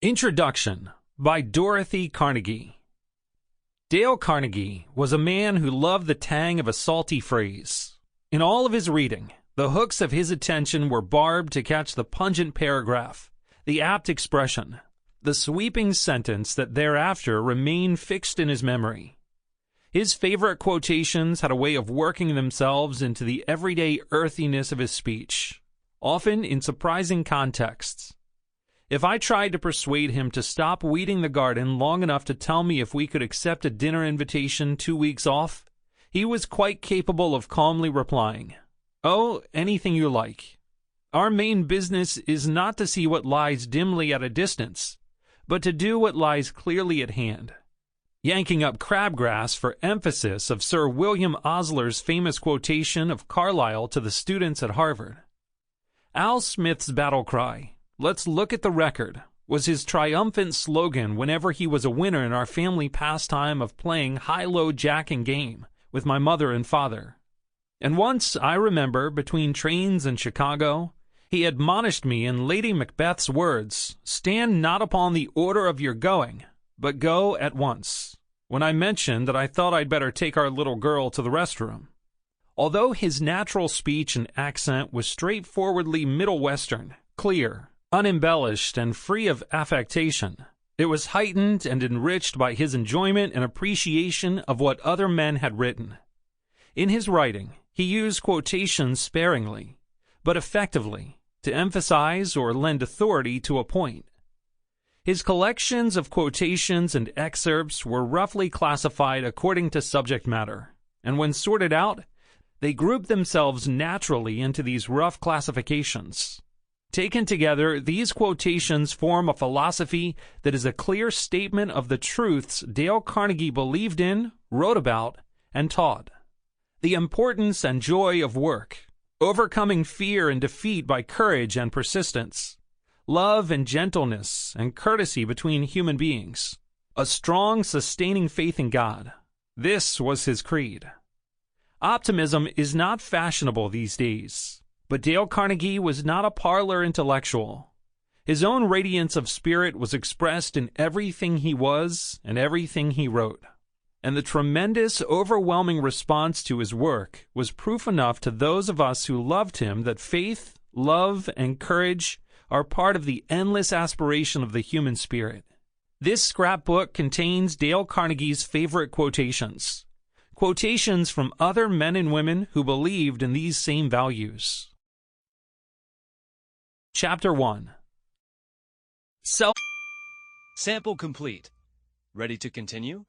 Introduction by Dorothy Carnegie. Dale Carnegie was a man who loved the tang of a salty phrase. In all of his reading, the hooks of his attention were barbed to catch the pungent paragraph, the apt expression, the sweeping sentence that thereafter remained fixed in his memory. His favorite quotations had a way of working themselves into the everyday earthiness of his speech, often in surprising contexts. If I tried to persuade him to stop weeding the garden long enough to tell me if we could accept a dinner invitation 2 weeks off, he was quite capable of calmly replying, "Oh, anything you like. Our main business is not to see what lies dimly at a distance, but to do what lies clearly at hand." Yanking up crabgrass for emphasis of Sir William Osler's famous quotation of Carlyle to the students at Harvard. Al Smith's battle cry, "Let's look at the record," was his triumphant slogan whenever he was a winner in our family pastime of playing high-low jack and game with my mother and father. And once, I remember, between trains in Chicago, he admonished me in Lady Macbeth's words, "Stand not upon the order of your going, but go at once," when I mentioned that I thought I'd better take our little girl to the restroom. Although his natural speech and accent was straightforwardly Middle Western, clear, unembellished, and free of affectation, it was heightened and enriched by his enjoyment and appreciation of what other men had written. In his writing, he used quotations sparingly, but effectively, to emphasize or lend authority to a point. His collections of quotations and excerpts were roughly classified according to subject matter, and when sorted out, they grouped themselves naturally into these rough classifications. Taken together, these quotations form a philosophy that is a clear statement of the truths Dale Carnegie believed in, wrote about, and taught. The importance and joy of work, overcoming fear and defeat by courage and persistence, love and gentleness and courtesy between human beings, a strong, sustaining faith in God. This was his creed. Optimism is not fashionable these days. But Dale Carnegie was not a parlor intellectual. His own radiance of spirit was expressed in everything he was and everything he wrote. And the tremendous, overwhelming response to his work was proof enough to those of us who loved him that faith, love, and courage are part of the endless aspiration of the human spirit. This scrapbook contains Dale Carnegie's favorite quotations. Quotations from other men and women who believed in these same values. Chapter 1. Sample complete. Ready to continue?